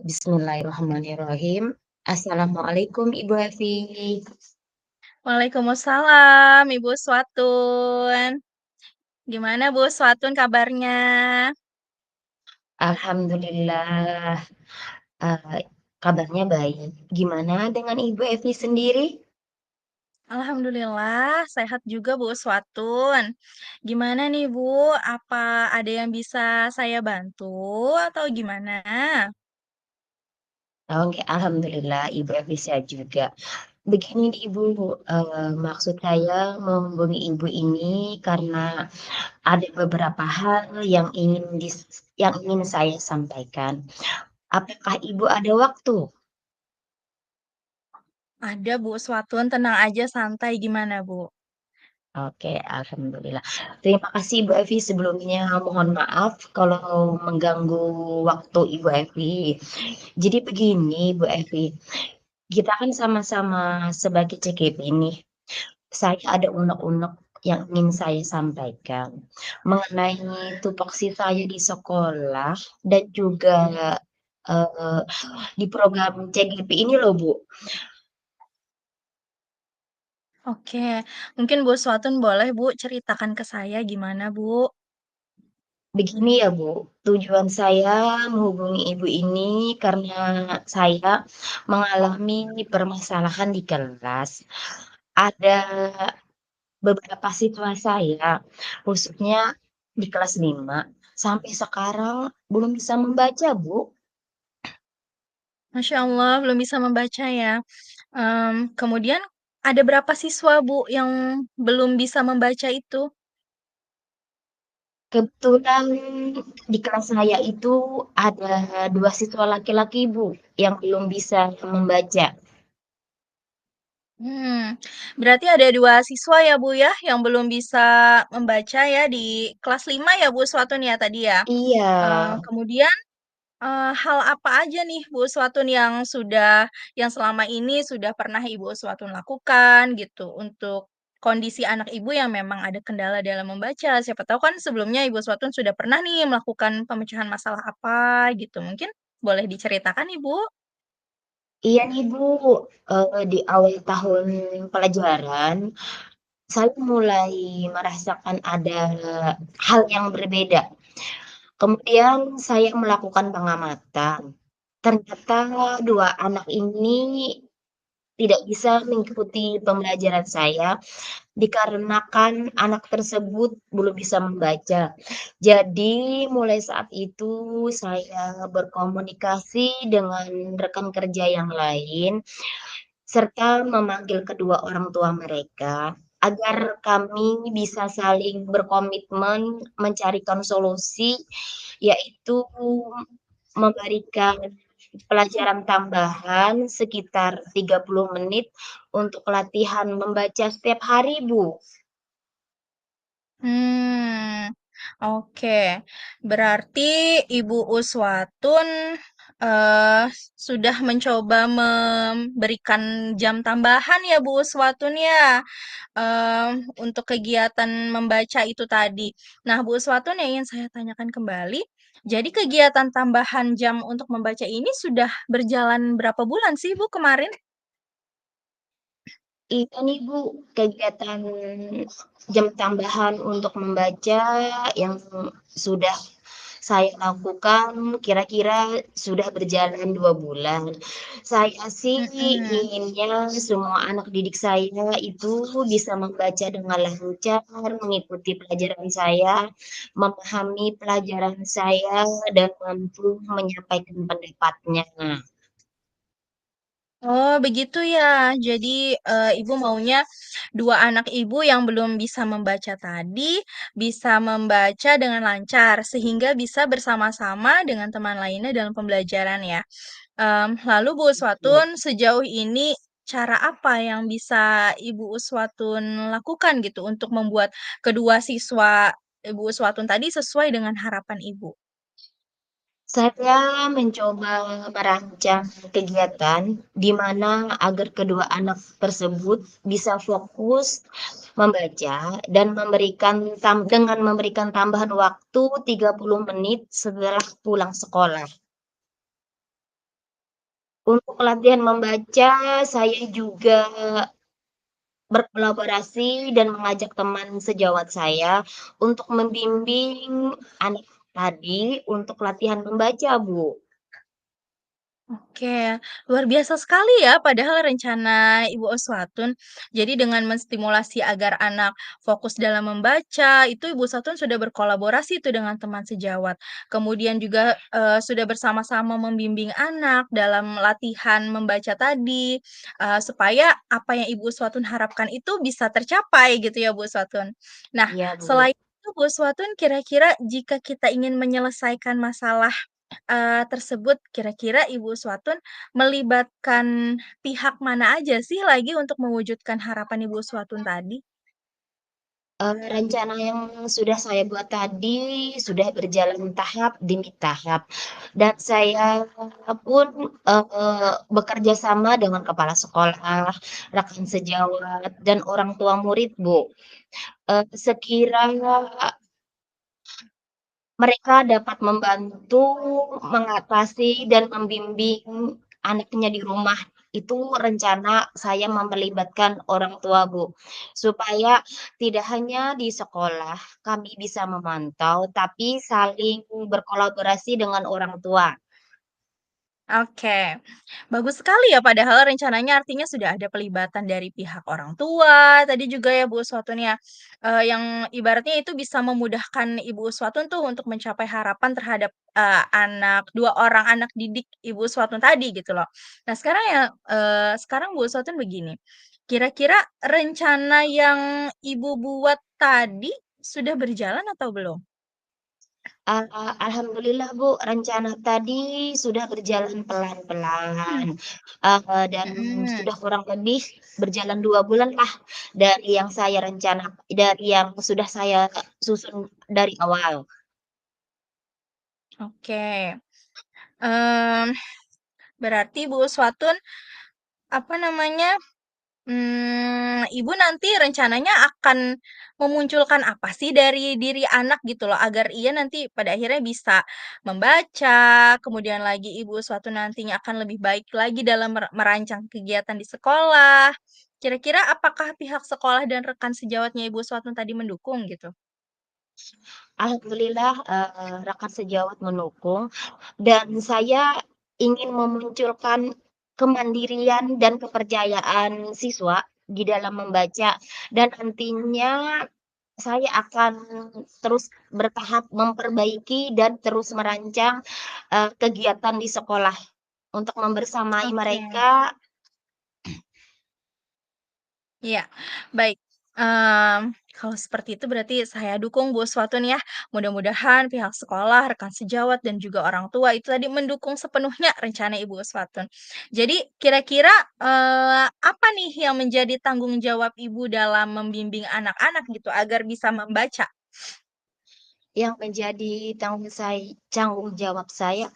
Bismillahirrahmanirrahim. Assalamualaikum Ibu Evi. Waalaikumsalam, Ibu Swatun. Gimana Bu Swatun kabarnya? Alhamdulillah, eee, kabarnya baik. Gimana dengan Ibu Evi sendiri? Alhamdulillah sehat juga Bu Swatun. Gimana nih Bu, apa ada yang bisa saya bantu atau gimana? Oke, alhamdulillah Ibu Evi sehat juga. Begini nih Ibu, maksud saya menghubungi Ibu ini karena ada beberapa hal yang ingin saya sampaikan. Apakah Ibu ada waktu? Ada Bu Swatun, tenang aja santai gimana Bu? Oke, alhamdulillah. Terima kasih Ibu Evi sebelumnya, mohon maaf kalau mengganggu waktu Ibu Evi. Jadi begini Bu Evi, kita kan sama-sama sebagai CGP nih, saya ada unek-unek yang ingin saya sampaikan mengenai tupoksi saya di sekolah dan juga, eee, di program CGP ini loh Bu. Oke, mungkin Bu Swatun boleh Bu ceritakan ke saya gimana Bu? Begini ya Bu, tujuan saya menghubungi Ibu ini karena saya mengalami permasalahan di kelas. Ada beberapa siswa saya, khususnya di kelas 5 sampai sekarang belum bisa membaca Bu. Masya Allah belum bisa membaca ya. Kemudian ada berapa siswa Bu yang belum bisa membaca itu? Kebetulan di kelas saya itu ada 2 siswa laki-laki Bu, yang belum bisa membaca. Berarti ada 2 siswa ya, Bu, ya, yang belum bisa membaca ya di kelas 5 ya, Bu, Swatun ya tadi ya? Iya. Kemudian, hal apa aja nih, Bu, Swatun yang selama ini sudah pernah Ibu Swatun lakukan gitu untuk kondisi anak Ibu yang memang ada kendala dalam membaca? Siapa tahu kan sebelumnya Ibu Swatun sudah pernah nih melakukan pemecahan masalah apa gitu, mungkin boleh diceritakan, Ibu? Iya nih Bu, di awal tahun pelajaran, saya mulai merasakan ada hal yang berbeda. Kemudian saya melakukan pengamatan. Ternyata 2 anak ini tidak bisa mengikuti pembelajaran saya dikarenakan anak tersebut belum bisa membaca. Jadi mulai saat itu saya berkomunikasi dengan rekan kerja yang lain serta memanggil kedua orang tua mereka agar kami bisa saling berkomitmen mencarikan solusi, yaitu memberikan pelajaran tambahan sekitar 30 menit untuk latihan membaca setiap hari, Bu. Hmm, oke. Berarti Ibu Uswatun, sudah mencoba memberikan jam tambahan ya, Bu Uswatun ya, untuk kegiatan membaca itu tadi. Nah, Bu Uswatun yang ingin saya tanyakan kembali, jadi kegiatan tambahan jam untuk membaca ini sudah berjalan berapa bulan sih, Bu, kemarin? Iya nih, Bu, kegiatan jam tambahan untuk membaca yang sudah saya lakukan kira-kira sudah berjalan 2 bulan. Saya sih Mhm. inginnya semua anak didik saya itu bisa membaca dengan lancar, mengikuti pelajaran saya, memahami pelajaran saya, dan mampu menyampaikan pendapatnya. Oh, begitu ya. Jadi, Ibu maunya 2 anak Ibu yang belum bisa membaca tadi, bisa membaca dengan lancar, sehingga bisa bersama-sama dengan teman lainnya dalam pembelajaran ya. Lalu Bu Uswatun, sejauh ini cara apa yang bisa Ibu Uswatun lakukan gitu untuk membuat kedua siswa Ibu Uswatun tadi sesuai dengan harapan Ibu? Saya mencoba merancang kegiatan di mana agar kedua anak tersebut bisa fokus membaca dan dengan memberikan tambahan waktu 30 menit setelah pulang sekolah. Untuk latihan membaca, saya juga berkolaborasi dan mengajak teman sejawat saya untuk membimbing anak tadi untuk latihan membaca, Bu. Oke, luar biasa sekali ya padahal rencana Ibu Uswatun. Jadi dengan menstimulasi agar anak fokus dalam membaca, itu Ibu Uswatun sudah berkolaborasi itu dengan teman sejawat. Kemudian juga, sudah bersama-sama membimbing anak dalam latihan membaca tadi, supaya apa yang Ibu Uswatun harapkan itu bisa tercapai gitu ya Bu Uswatun. Nah, Iya, Bu. selain itu Bu Uswatun kira-kira jika kita ingin menyelesaikan masalah tersebut kira-kira Ibu Uswatun melibatkan pihak mana aja sih lagi untuk mewujudkan harapan Ibu Uswatun tadi? Rencana yang sudah saya buat tadi sudah berjalan tahap demi tahap dan saya pun, bekerja sama dengan kepala sekolah, rekan sejawat, dan orang tua murid, Bu. Sekiranya mereka dapat membantu mengatasi dan membimbing anaknya di rumah. Itu rencana saya melibatkan orang tua, Bu, supaya tidak hanya di sekolah kami bisa memantau, tapi saling berkolaborasi dengan orang tua. Oke, bagus sekali ya padahal rencananya artinya sudah ada pelibatan dari pihak orang tua, tadi juga ya Bu Uswatun ya, yang ibaratnya itu bisa memudahkan Ibu Uswatun tuh untuk mencapai harapan terhadap, anak 2 orang anak didik Ibu Uswatun tadi gitu loh. Nah sekarang Bu Uswatun begini, kira-kira rencana yang Ibu buat tadi sudah berjalan atau belum? Alhamdulillah, Bu, rencana tadi sudah berjalan pelan-pelan, dan Mhm, sudah kurang lebih berjalan 2 bulan lah dari yang sudah saya susun dari awal. oke, mmm berarti Bu Uswatun, apa namanya, Ibu nanti rencananya akan memunculkan apa sih dari diri anak gitu loh, agar ia nanti pada akhirnya bisa membaca, kemudian lagi Ibu Uswatun nantinya akan lebih baik lagi dalam merancang kegiatan di sekolah. Kira-kira apakah pihak sekolah dan rekan sejawatnya Ibu Uswatun tadi mendukung gitu? Alhamdulillah, rekan sejawat mendukung dan saya ingin memunculkan kemandirian dan kepercayaan siswa di dalam membaca dan nantinya saya akan terus bertahap memperbaiki dan terus merancang, kegiatan di sekolah untuk membersamai Oke. mereka. Iya, baik. Kalau seperti itu berarti saya dukung Bu Uswatun ya. Mudah-mudahan pihak sekolah, rekan sejawat, dan juga orang tua itu tadi mendukung sepenuhnya rencana Ibu Uswatun. Jadi kira-kira, apa nih yang menjadi tanggung jawab Ibu dalam membimbing anak-anak gitu agar bisa membaca? Yang menjadi tanggung jawab saya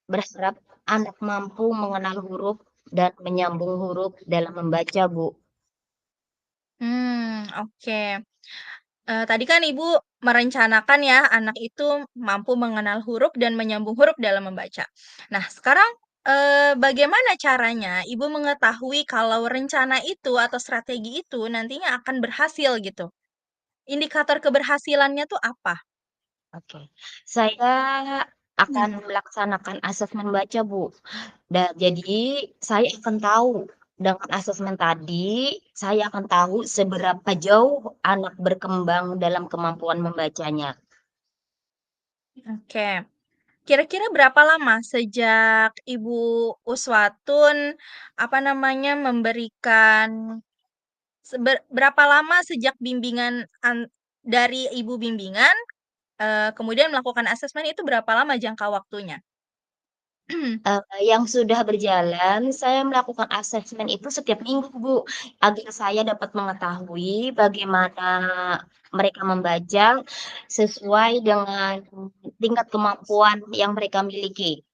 berharap anak mampu mengenal huruf dan menyambung huruf dalam membaca, Bu. Oke. Tadi kan Ibu merencanakan ya, anak itu mampu mengenal huruf dan menyambung huruf dalam membaca. Nah, sekarang, bagaimana caranya Ibu mengetahui kalau rencana itu atau strategi itu nantinya akan berhasil gitu? Indikator keberhasilannya tuh apa? Oke. Saya Mmm, akan melaksanakan asesmen baca, Bu. Jadi saya akan tahu dengan asesmen tadi, saya akan tahu seberapa jauh anak berkembang dalam kemampuan membacanya. oke. Kira-kira berapa lama sejak Ibu Uswatun, apa namanya, memberikan berapa lama sejak bimbingan dari ibu bimbingan, kemudian melakukan asesmen itu berapa lama jangka waktunya? Yang sudah berjalan, saya melakukan asesmen itu setiap minggu, Bu, agar saya dapat mengetahui bagaimana mereka membaca sesuai dengan tingkat kemampuan yang mereka miliki.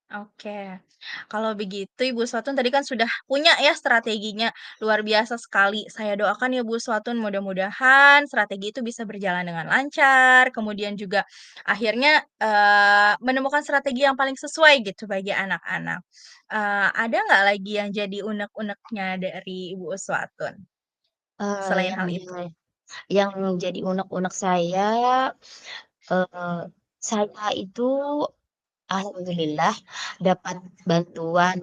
Oke. Kalau begitu Ibu Suatun tadi kan sudah punya ya strateginya, luar biasa sekali. Saya doakan ya Bu Suatun mudah-mudahan strategi itu bisa berjalan dengan lancar, kemudian juga akhirnya, menemukan strategi yang paling sesuai gitu bagi anak-anak. Ada nggak lagi yang jadi unek-uneknya dari Ibu Suatun selain Yang hal itu? yang jadi unek-unek saya itu alhamdulillah dapat bantuan,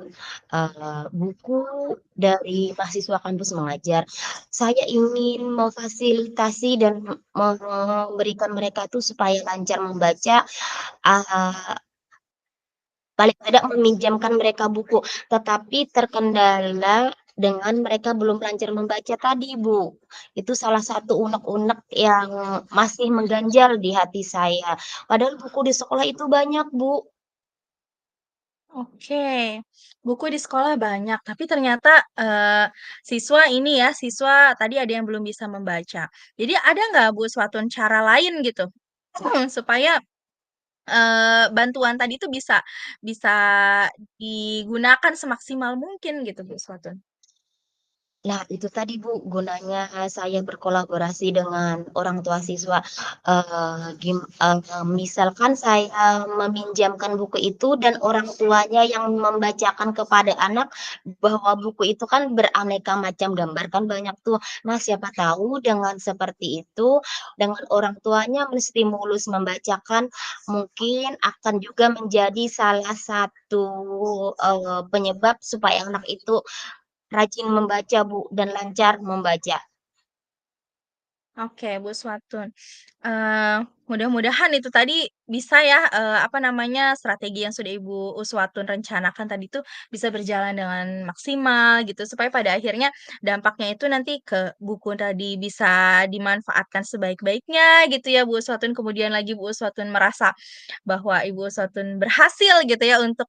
buku dari mahasiswa kampus mengajar. Saya ingin memfasilitasi dan memberikan mereka tuh supaya lancar membaca, eee, paling tidak meminjamkan mereka buku, tetapi terkendala dengan mereka belum lancar membaca tadi, Bu. Itu salah satu unek-unek yang masih mengganjal di hati saya. Padahal buku di sekolah itu banyak, Bu. Oke, buku di sekolah banyak, tapi ternyata, siswa ini ya, siswa tadi ada yang belum bisa membaca. Jadi ada nggak Bu suatu cara lain gitu, supaya, bantuan tadi itu bisa bisa digunakan semaksimal mungkin gitu Bu suatu. Nah, itu tadi, Bu, gunanya saya berkolaborasi dengan orang tua siswa, misalkan saya meminjamkan buku itu dan orang tuanya yang membacakan kepada anak, bahwa buku itu kan beraneka macam gambar kan banyak tuh. Nah, siapa tahu dengan seperti itu, dengan orang tuanya menstimulus membacakan, mungkin akan juga menjadi salah satu, penyebab supaya anak itu rajin membaca, Bu, dan lancar membaca. Oke, Bu Swatun. Mudah-mudahan itu tadi bisa ya, apa namanya, strategi yang sudah Ibu Uswatun rencanakan tadi itu bisa berjalan dengan maksimal gitu, supaya pada akhirnya dampaknya itu nanti ke buku tadi bisa dimanfaatkan sebaik-baiknya gitu ya Bu Uswatun, kemudian lagi Bu Uswatun merasa bahwa Ibu Uswatun berhasil gitu ya untuk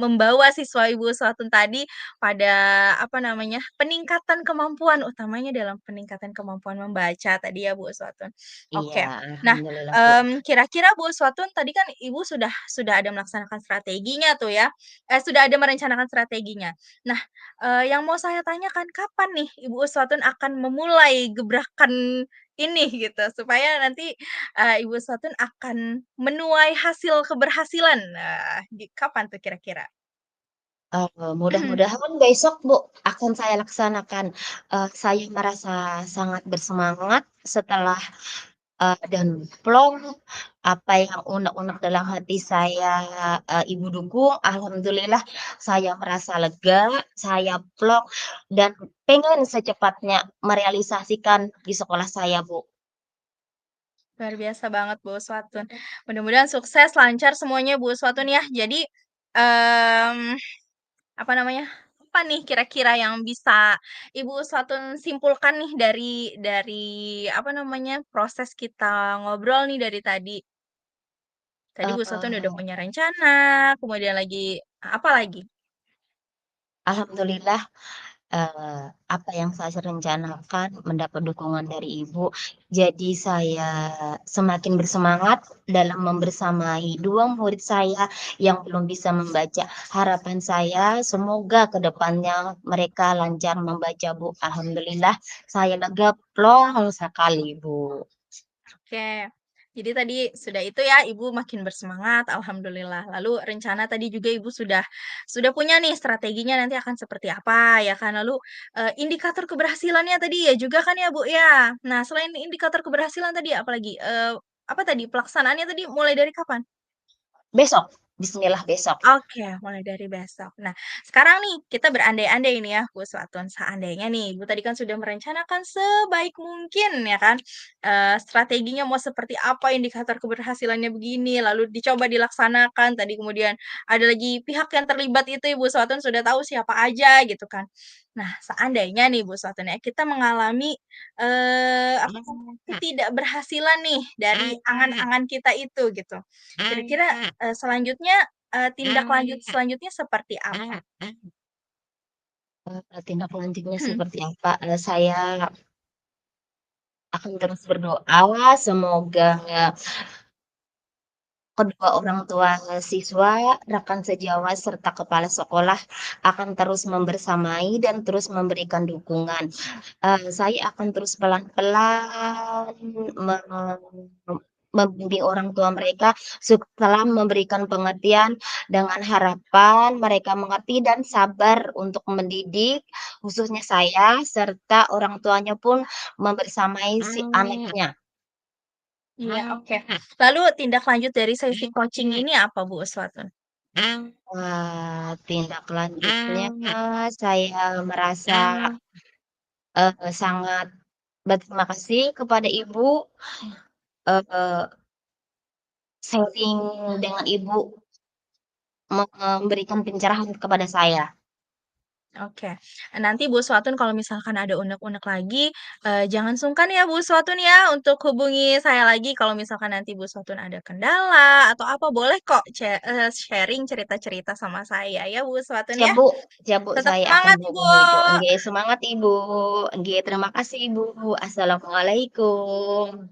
membawa siswa Ibu Uswatun tadi pada apa namanya, peningkatan kemampuan, utamanya dalam peningkatan kemampuan membaca tadi ya Bu Uswatun. Iya, Oke. Nah, alhamdulillah, Bu. kira-kira Bu Uswatun tadi kan Ibu sudah ada melaksanakan strateginya tuh ya, sudah ada merencanakan strateginya. Nah, yang mau saya tanyakan kapan nih Ibu Uswatun akan memulai gebrakan ini gitu, supaya nanti, Ibu Uswatun akan menuai hasil keberhasilan. Nah, kapan tuh kira-kira? Mudah-mudahan besok, Bu, akan saya laksanakan. Saya merasa sangat bersemangat setelah, dan plong apa yang unek-unek dalam hati saya, Ibu dukung, alhamdulillah saya merasa lega, saya plong, dan pengen secepatnya merealisasikan di sekolah saya, Bu. Luar biasa banget Bu Uswatun. Mudah-mudahan sukses, lancar semuanya Bu Uswatun ya. Jadi, mmm, apa namanya, apa nih kira-kira yang bisa Ibu Uswatun simpulkan nih dari apa namanya, proses kita ngobrol nih dari tadi? Tadi Bu Uswatun udah Eee punya rencana, kemudian lagi apa lagi? Alhamdulillah, apa yang saya rencanakan mendapat dukungan dari ibu, jadi saya semakin bersemangat dalam membersamai 2 murid saya yang belum bisa membaca. Harapan saya semoga ke depannya mereka lancar membaca, Bu. Alhamdulillah saya lega plong sekali, Bu. Oke. Jadi tadi sudah itu ya, Ibu makin bersemangat, alhamdulillah. Lalu rencana tadi juga Ibu sudah punya nih strateginya nanti akan seperti apa ya kan. Lalu, indikator keberhasilannya tadi ya juga kan ya, Bu, ya. Nah, selain indikator keberhasilan tadi apalagi? Apa tadi, pelaksanaannya tadi mulai dari kapan? Besok, bismillah besok. Oke, mulai dari besok. Nah, sekarang nih kita berandai-andai ini ya, Bu Suatun. Seandainya nih, Ibu tadi kan sudah merencanakan sebaik mungkin ya kan, strateginya mau seperti apa, indikator keberhasilannya begini, lalu dicoba dilaksanakan, tadi kemudian ada lagi pihak yang terlibat itu Ibu Suatun sudah tahu siapa aja gitu kan. Nah, seandainya nih Bu Suatun ya, kita mengalami, apa namanya, ketidakberhasilan nih dari angan-angan kita itu gitu. Kira-kira, selanjutnya, tindak lanjut selanjutnya seperti apa? Tindak lanjutnya seperti apa, saya akan terus berdoa semoga kedua orang tua siswa, rekan sejawat, serta kepala sekolah akan terus membersamai dan terus memberikan dukungan. Saya akan terus pelan-pelan me membimbing orang tua mereka setelah memberikan pengertian dengan harapan mereka mengerti dan sabar untuk mendidik, khususnya saya, serta orang tuanya pun membersamai si anaknya. Iya, oke. Lalu tindak lanjut dari sesi coaching ini apa, Bu Uswatun? Tindak lanjutnya saya merasa, sangat berterima kasih kepada Ibu, eee, sharing dengan Ibu memberikan pencerahan kepada saya. Oke. Nanti Bu Uswatun kalau misalkan ada unek-unek lagi, jangan sungkan ya Bu Uswatun ya untuk hubungi saya lagi kalau misalkan nanti Bu Uswatun ada kendala atau apa, boleh kok sharing cerita-cerita sama saya ya Bu Uswatun ya. Siap Bu, Tetap saya akan semangat Ibu. hubungi Ibu. Nggih, semangat Ibu. Nggih, terima kasih Ibu. Assalamualaikum.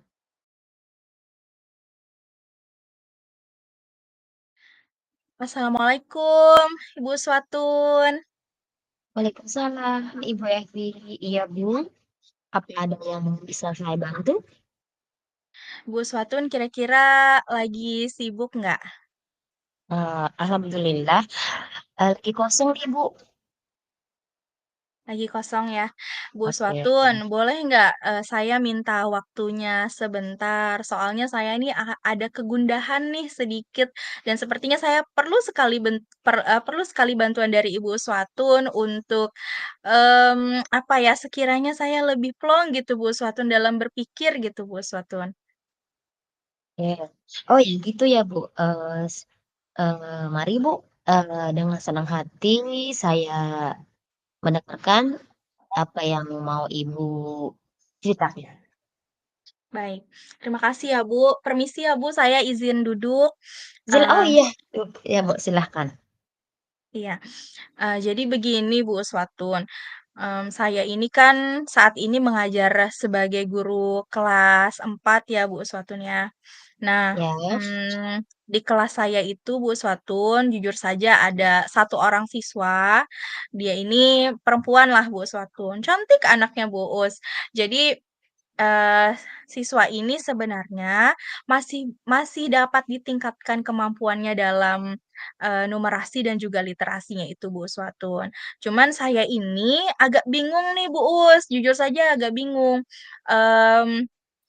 Assalamualaikum Ibu Uswatun. Waalaikumsalam, Ibu Evi. Iya Bu, apa ada yang bisa saya bantu? Bu Uswatun kira-kira lagi sibuk nggak? Alhamdulillah, lagi kosong nih Bu. Lagi kosong ya. Bu Oke. Suatun, boleh nggak, saya minta waktunya sebentar? Soalnya saya ini ada kegundahan nih sedikit dan sepertinya saya perlu sekali bantuan dari Ibu Suatun untuk, apa ya, sekiranya saya lebih plong gitu Bu Suatun dalam berpikir gitu Bu Suatun. Oh ya gitu ya Bu, mari Bu, dengan senang hati saya mendengarkan apa yang mau Ibu ceritakan. Baik, terima kasih ya Bu. Permisi ya Bu, saya izin duduk. Oh Eee iya, ya Bu silahkan. iya. Jadi begini Bu Uswatun, saya ini kan saat ini mengajar sebagai guru kelas 4 ya Bu Uswatun ya. Nah, Ya, di kelas saya itu Bu Uswatun, jujur saja ada satu orang siswa, dia ini perempuan lah Bu Uswatun, cantik anaknya Bu Us. Jadi siswa ini sebenarnya masih masih dapat ditingkatkan kemampuannya dalam, numerasi dan juga literasinya itu, Bu Uswatun. Cuman saya ini agak bingung nih, Bu Us, jujur saja agak bingung, mmm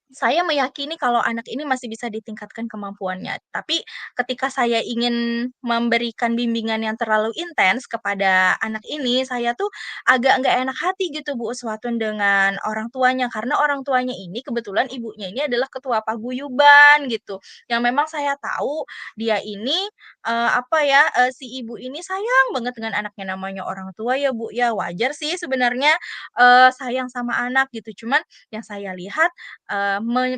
saya meyakini kalau anak ini masih bisa ditingkatkan kemampuannya, tapi ketika saya ingin memberikan bimbingan yang terlalu intens kepada anak ini, saya tuh agak nggak enak hati gitu, Bu Uswatun, dengan orang tuanya. Karena orang tuanya ini kebetulan ibunya ini adalah ketua paguyuban gitu, yang memang saya tahu dia ini, si ibu ini sayang banget dengan anaknya. Namanya orang tua ya, Bu, ya, wajar sih sebenarnya, sayang sama anak gitu. Cuman yang saya lihat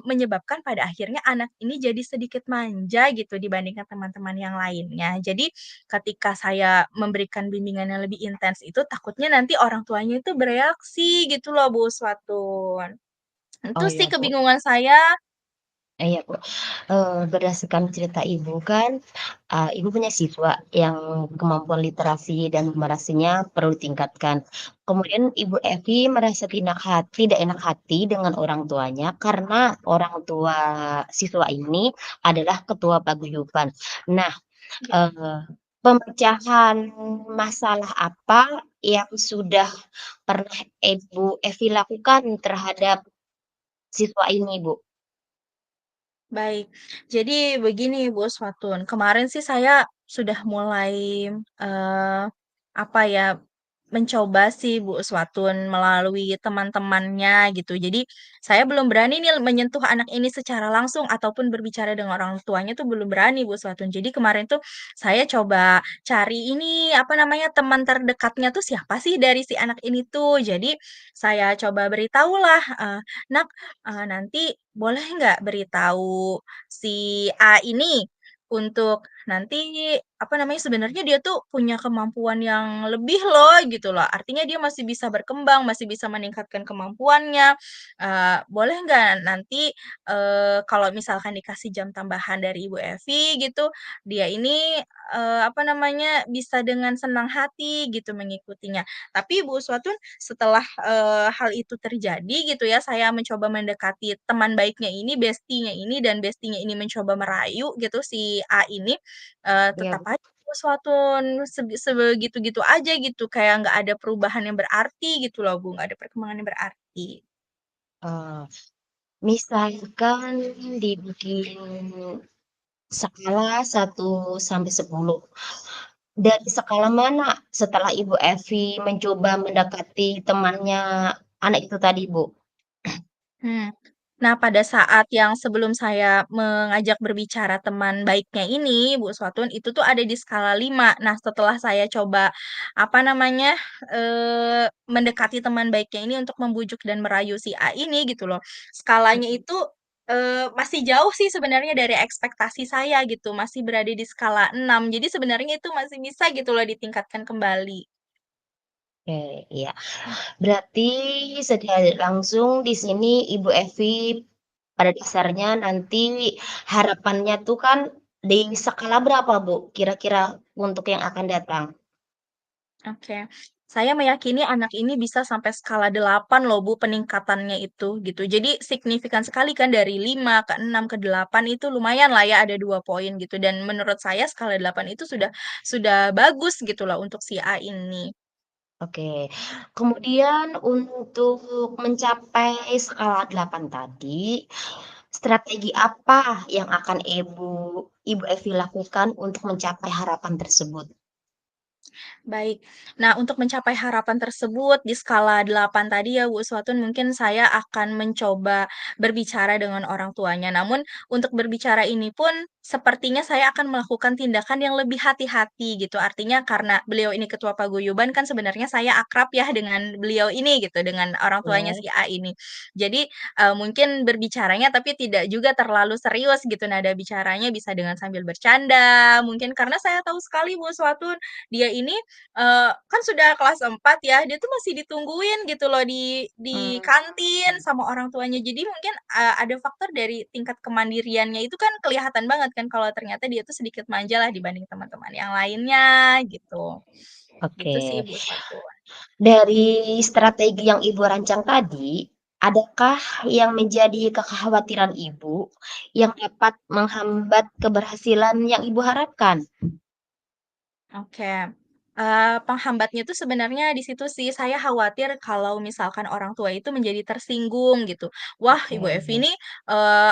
menyebabkan pada akhirnya anak ini jadi sedikit manja gitu dibandingkan teman-teman yang lainnya. Jadi ketika saya memberikan bimbingan yang lebih intens itu takutnya nanti orang tuanya itu bereaksi gitu loh Bu Suatun. Itu oh sih iya Bu. kebingungan saya. Iya Bu, berdasarkan cerita Ibu kan, Ibu punya siswa yang kemampuan literasi dan numerasinya perlu ditingkatkan. Kemudian Ibu Evi merasa tidak enak hati dengan orang tuanya karena orang tua siswa ini adalah ketua paguyuban. Nah, eee, pemecahan masalah apa yang sudah pernah Ibu Evi lakukan terhadap siswa ini, Bu? Baik, jadi begini Bos Watun, kemarin sih saya sudah mulai, apa ya, mencoba sih Bu Uswatun melalui teman-temannya gitu. Jadi saya belum berani nih menyentuh anak ini secara langsung ataupun berbicara dengan orang tuanya tuh belum berani Bu Uswatun. Jadi kemarin tuh saya coba cari ini, apa namanya, teman terdekatnya tuh siapa sih dari si anak ini tuh. Jadi saya coba beritahulah, "Nak, nanti boleh nggak beritahu si A ini untuk nanti, apa namanya, sebenarnya dia tuh punya kemampuan yang lebih loh, gitu loh. Artinya dia masih bisa berkembang, masih bisa meningkatkan kemampuannya, boleh nggak nanti, kalau misalkan dikasih jam tambahan dari Ibu Evi gitu, dia ini, apa namanya, bisa dengan senang hati gitu mengikutinya. Tapi Bu Uswatun setelah, hal itu terjadi gitu ya, saya mencoba mendekati teman baiknya ini, besti-nya ini, dan besti-nya ini mencoba merayu gitu si A ini, Iya, tetap aja Bu Uswatun sebegitu-gitu aja gitu, kayak nggak ada perubahan yang berarti gitu loh Bu, nggak ada perkembangan yang berarti. eee, misalkan dibikin skala 1 sampai 10, dari skala mana setelah Ibu Evi mencoba mendekati temannya anak itu tadi, Bu? Hmm. Nah, pada saat yang sebelum saya mengajak berbicara teman baiknya ini, Bu Uswatun, itu tuh ada di skala 5. Nah, setelah saya coba, apa namanya, mendekati teman baiknya ini untuk membujuk dan merayu si A ini gitu loh, skalanya Mhm. itu, masih jauh sih sebenarnya dari ekspektasi saya gitu, masih berada di skala 6. Jadi sebenarnya itu masih bisa gitu loh ditingkatkan kembali. Oke, iya. Berarti secara langsung di sini Ibu Evi pada dasarnya nanti harapannya tuh kan di skala berapa, Bu, kira-kira untuk yang akan datang? Oke. Saya meyakini anak ini bisa sampai skala 8 loh Bu, peningkatannya itu, gitu. Jadi signifikan sekali kan dari 5 ke 6 ke 8 itu lumayan lah ya ada 2 poin gitu dan menurut saya skala 8 itu sudah bagus gitu loh untuk si A ini. Oke. Kemudian untuk mencapai skala 8 tadi, strategi apa yang akan Ibu Evi lakukan untuk mencapai harapan tersebut? Baik. Nah, untuk mencapai harapan tersebut di skala 8 tadi ya, Bu Uswatun, mungkin saya akan mencoba berbicara dengan orang tuanya. Namun, untuk berbicara ini pun sepertinya saya akan melakukan tindakan yang lebih hati-hati gitu. Artinya karena beliau ini ketua paguyuban kan sebenarnya saya akrab ya dengan beliau ini gitu, dengan orang tuanya Ya. si A ini. Jadi, mungkin berbicaranya tapi tidak juga terlalu serius gitu, nada bicaranya bisa dengan sambil bercanda, mungkin karena saya tahu sekali Bu Uswatun, dia ini kan sudah kelas 4 ya, dia tuh masih ditungguin gitu loh di kantin Mmm, sama orang tuanya. Jadi mungkin, ada faktor dari tingkat kemandiriannya itu kan kelihatan banget kan kalau ternyata dia tuh sedikit manja lah dibanding teman-teman yang lainnya gitu. Gitu sih oke. Bu Suatu. Dari strategi yang Ibu rancang tadi, adakah yang menjadi kekhawatiran Ibu yang dapat menghambat keberhasilan yang Ibu harapkan? Oke, penghambatnya tuh sebenarnya di situ sih, saya khawatir kalau misalkan orang tua itu menjadi tersinggung gitu. "Wah, Ibu Evi Oke. ini,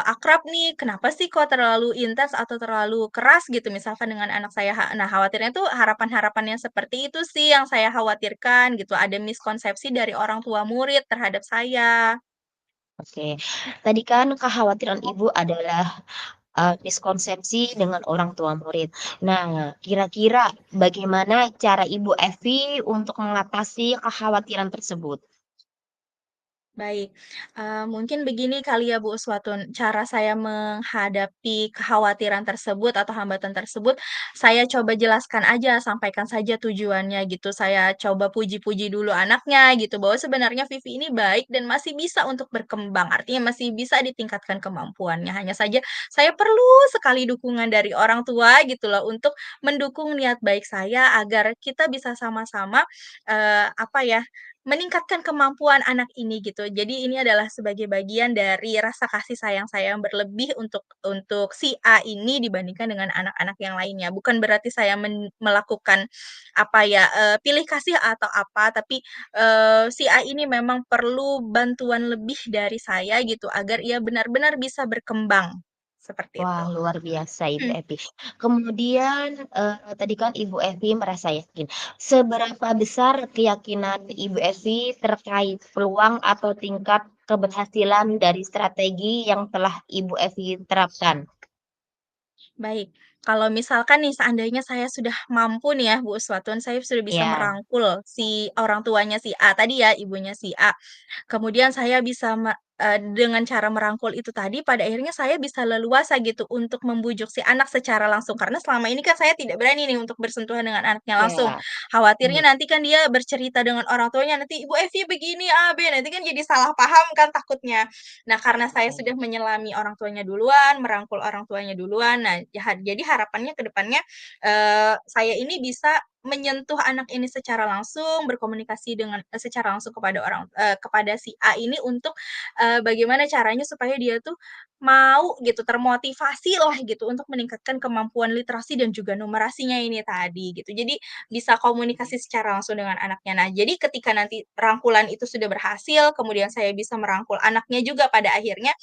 akrab nih, kenapa sih kok terlalu intens atau terlalu keras?" Gitu misalkan dengan anak saya. Nah, khawatirnya tuh harapan-harapan yang seperti itu sih yang saya khawatirkan gitu, ada miskonsepsi dari orang tua murid terhadap saya. Oke. Tadi kan kekhawatiran Ibu adalah, miskonsepsi dengan orang tua murid. Nah, kira-kira bagaimana cara Ibu Evi untuk mengatasi kekhawatiran tersebut? Baik, mungkin begini kali ya Bu Uswatun, cara saya menghadapi kekhawatiran tersebut atau hambatan tersebut, saya coba jelaskan aja, sampaikan saja tujuannya gitu. Saya coba puji-puji dulu anaknya gitu, bahwa sebenarnya Vivi ini baik dan masih bisa untuk berkembang, artinya masih bisa ditingkatkan kemampuannya. Hanya saja saya perlu sekali dukungan dari orang tua gitu loh, untuk mendukung niat baik saya agar kita bisa sama-sama, apa ya, meningkatkan kemampuan anak ini gitu. Jadi ini adalah sebagai bagian dari rasa kasih sayang saya yang berlebih untuk si A ini dibandingkan dengan anak-anak yang lainnya. Bukan berarti saya melakukan apa ya, pilih kasih atau apa, tapi, si A ini memang perlu bantuan lebih dari saya gitu agar ia benar-benar bisa berkembang, seperti Wah, itu. luar biasa Ibu Mhm. Evi. Kemudian, tadi kan Ibu Evi merasa yakin. Seberapa besar keyakinan Ibu Evi terkait peluang atau tingkat keberhasilan dari strategi yang telah Ibu Evi terapkan? Baik, kalau misalkan nih seandainya saya sudah mampu nih ya Bu Uswatun, saya sudah bisa Iya, merangkul si orang tuanya si A tadi ya, ibunya si A. Kemudian saya bisa dengan cara merangkul itu tadi pada akhirnya saya bisa leluasa gitu untuk membujuk si anak secara langsung, karena selama ini kan saya tidak berani nih untuk bersentuhan dengan anaknya langsung. Iya, Khawatirnya mmm, nanti kan dia bercerita dengan orang tuanya, nanti, "Ibu Evi begini A, B," nanti kan jadi salah paham kan takutnya. Nah, karena saya sudah oke. menyelami orang tuanya duluan, merangkul orang tuanya duluan, nah jadi harapannya ke depannya, saya ini bisa menyentuh anak ini secara langsung, berkomunikasi dengan secara langsung kepada si A ini untuk, bagaimana caranya supaya dia tuh mau gitu, termotivasi lah gitu untuk meningkatkan kemampuan literasi dan juga numerasinya ini tadi gitu. Jadi bisa komunikasi secara langsung dengan anaknya. Nah, jadi ketika nanti rangkulan itu sudah berhasil, kemudian saya bisa merangkul anaknya juga pada akhirnya,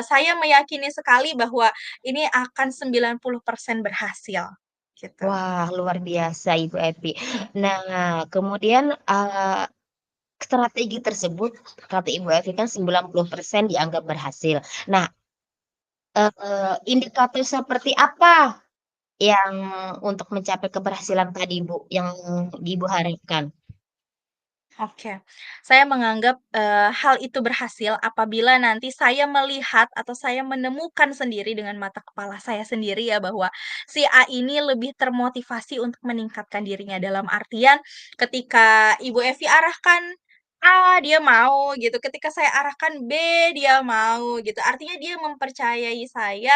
saya meyakini sekali bahwa ini akan 90% berhasil, gitu. Wah, luar biasa Ibu Evi. Nah, kemudian, strategi tersebut kata Ibu Evi kan 90% dianggap berhasil. Nah, indikator seperti apa yang untuk mencapai keberhasilan tadi, Bu, yang Ibu harapkan? Oke. Saya menganggap, hal itu berhasil apabila nanti saya melihat atau saya menemukan sendiri dengan mata kepala saya sendiri ya, bahwa si A ini lebih termotivasi untuk meningkatkan dirinya. Dalam artian ketika Ibu Evi arahkan A, dia mau gitu, ketika saya arahkan B, dia mau gitu. Artinya dia mempercayai saya,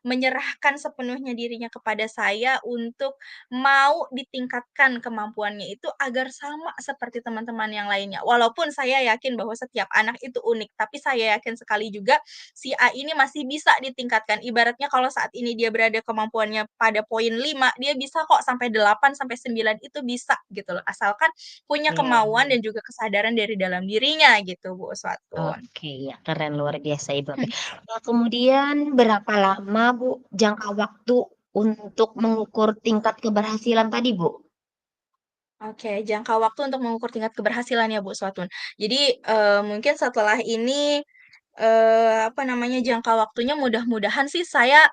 menyerahkan sepenuhnya dirinya kepada saya untuk mau ditingkatkan kemampuannya itu agar sama seperti teman-teman yang lainnya. Walaupun saya yakin bahwa setiap anak itu unik, tapi saya yakin sekali juga si A ini masih bisa ditingkatkan. Ibaratnya kalau saat ini dia berada kemampuannya pada poin 5, dia bisa kok sampai 8 sampai 9 itu bisa gitu loh. Asalkan punya kemauan Oke. dan juga kesadaran dari dalam dirinya gitu, Bu Swatun. Oke, ya keren luar biasa Ibu Evi. Nah, kemudian berapa lama, Bu, jangka waktu untuk mengukur tingkat keberhasilan tadi, Bu? Oke, jangka waktu untuk mengukur tingkat keberhasilan ya, Bu Swatun. Jadi, mungkin setelah ini, apa namanya, jangka waktunya mudah-mudahan sih saya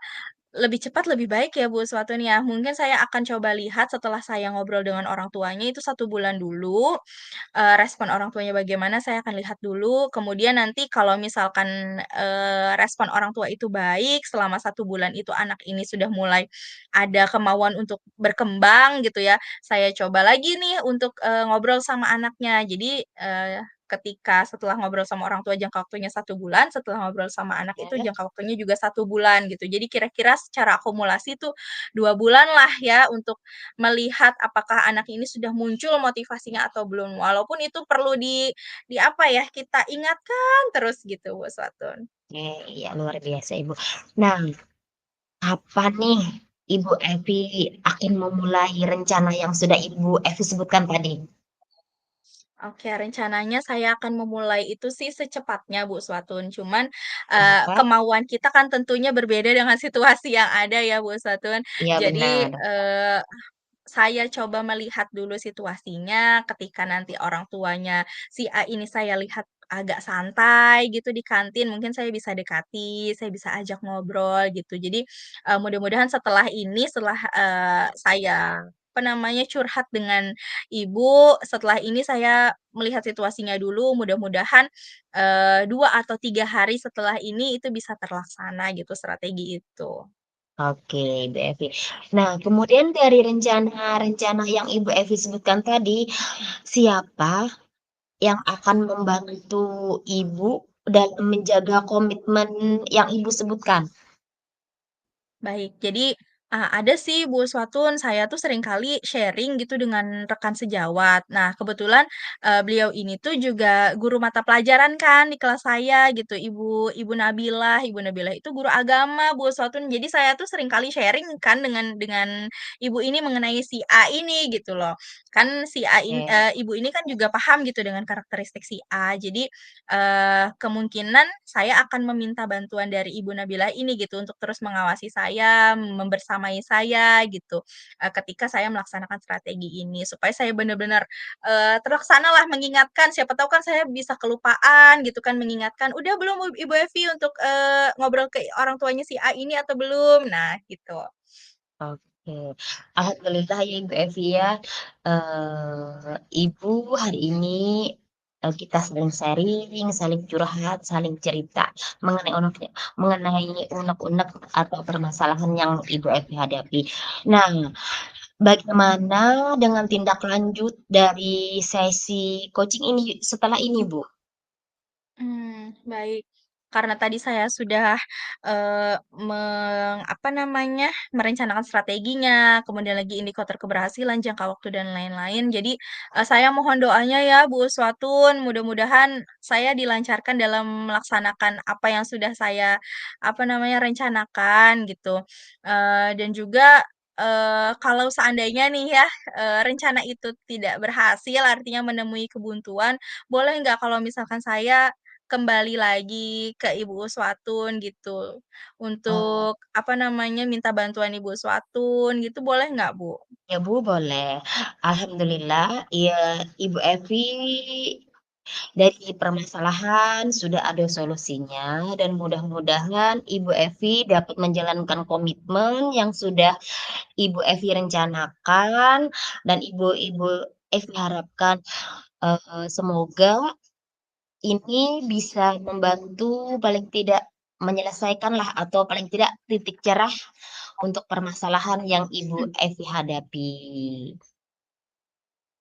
lebih cepat lebih baik ya, Bu Swatun ya. Mungkin saya akan coba lihat setelah saya ngobrol dengan orang tuanya itu 1 bulan dulu, respon orang tuanya bagaimana saya akan lihat dulu, kemudian nanti kalau misalkan, respon orang tua itu baik, selama 1 bulan itu anak ini sudah mulai ada kemauan untuk berkembang gitu ya, saya coba lagi nih untuk, ngobrol sama anaknya. Jadi, ketika setelah ngobrol sama orang tua jangka waktunya 1 bulan, setelah ngobrol sama anak itu Ya. jangka waktunya juga 1 bulan gitu. Jadi kira-kira secara akumulasi tuh 2 bulan lah ya untuk melihat apakah anak ini sudah muncul motivasinya atau belum. Walaupun itu perlu di apa ya, kita ingatkan terus gitu, Bu Swatun. Oke, ya luar biasa Ibu. Nah, kapan nih Ibu Evi akan memulai rencana yang sudah Ibu Evi sebutkan tadi? Oke, rencananya saya akan memulai itu sih secepatnya, Bu Swatun. Cuman, Kenapa? kemauan kita kan tentunya berbeda dengan situasi yang ada ya, Bu Swatun. Iya Jadi, benar. saya coba melihat dulu situasinya, ketika nanti orang tuanya si A ini saya lihat agak santai gitu di kantin, mungkin saya bisa dekati, saya bisa ajak ngobrol gitu. Jadi, mudah-mudahan setelah ini, setelah, saya, apa namanya, curhat dengan ibu, setelah ini saya melihat situasinya dulu, mudah-mudahan, 2 atau 3 hari setelah ini itu bisa terlaksana gitu strategi itu. Oke, Ibu Evi. Nah, kemudian dari rencana-rencana yang Ibu Evi sebutkan tadi, siapa yang akan membantu Ibu dalam menjaga komitmen yang Ibu sebutkan? Baik, jadi, ada sih Bu Swatun, saya tuh seringkali sharing gitu dengan rekan sejawat. Nah, kebetulan, beliau ini tuh juga guru mata pelajaran kan di kelas saya gitu, Ibu Ibu Nabilah. Ibu Nabilah itu guru agama Bu Swatun. Jadi saya tuh seringkali sharing kan dengan ibu ini mengenai si A ini gitu loh. Kan si A Oke, ibu ini kan juga paham gitu dengan karakteristik si A. Jadi, kemungkinan saya akan meminta bantuan dari Ibu Nabila ini gitu untuk terus mengawasi saya, membersamai saya gitu, ketika saya melaksanakan strategi ini supaya saya benar-benar, terlaksanalah mengingatkan, siapa tahu kan saya bisa kelupaan gitu kan mengingatkan, "Udah belum Ibu Evi untuk, ngobrol ke orang tuanya si A ini atau belum?" Nah gitu. oke. Alhamdulillah ya Ibu Evi ya, Ibu hari ini kita saling sharing, saling curhat, saling cerita mengenai unek-unek atau permasalahan yang Ibu Evi hadapi. Nah, bagaimana dengan tindak lanjut dari sesi coaching ini setelah ini, Bu? Baik. Karena tadi saya sudah, apa namanya, merencanakan strateginya, kemudian lagi indikator keberhasilan, jangka waktu, dan lain-lain. Jadi, saya mohon doanya ya Bu Uswatun, mudah-mudahan saya dilancarkan dalam melaksanakan apa yang sudah saya, apa namanya, rencanakan gitu. Dan juga, kalau seandainya nih ya, rencana itu tidak berhasil, artinya menemui kebuntuan, boleh nggak kalau misalkan saya kembali lagi ke Ibu Uswatun gitu, Oh, untuk apa namanya, minta bantuan Ibu Uswatun gitu boleh nggak, Bu? ya, Bu, boleh. Alhamdulillah, ya, Ibu Evi dari permasalahan sudah ada solusinya dan mudah-mudahan Ibu Evi dapat menjalankan komitmen yang sudah Ibu Evi rencanakan dan Ibu Evi harapkan, semoga ini bisa membantu paling tidak menyelesaikanlah atau paling tidak titik cerah untuk permasalahan yang Ibu Evi hadapi.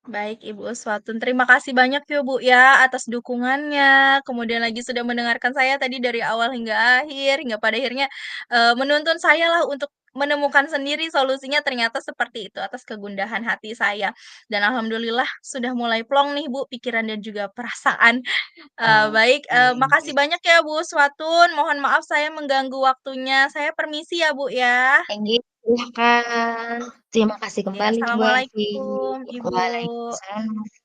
Baik Ibu Uswatun, terima kasih banyak ya Bu ya atas dukungannya, kemudian lagi sudah mendengarkan saya tadi dari awal hingga akhir, hingga pada akhirnya, menuntun saya lah untuk menemukan sendiri solusinya ternyata seperti itu atas kegundahan hati saya. Dan alhamdulillah sudah mulai plong nih Bu pikiran dan juga perasaan. Baik, makasih Oke. banyak ya Bu Uswatun, mohon maaf saya mengganggu waktunya, saya permisi ya Bu ya. Silahkan. Terima kasih Oke, kembali Bu Evi. assalamualaikum Ibu. Waalaikumsalam.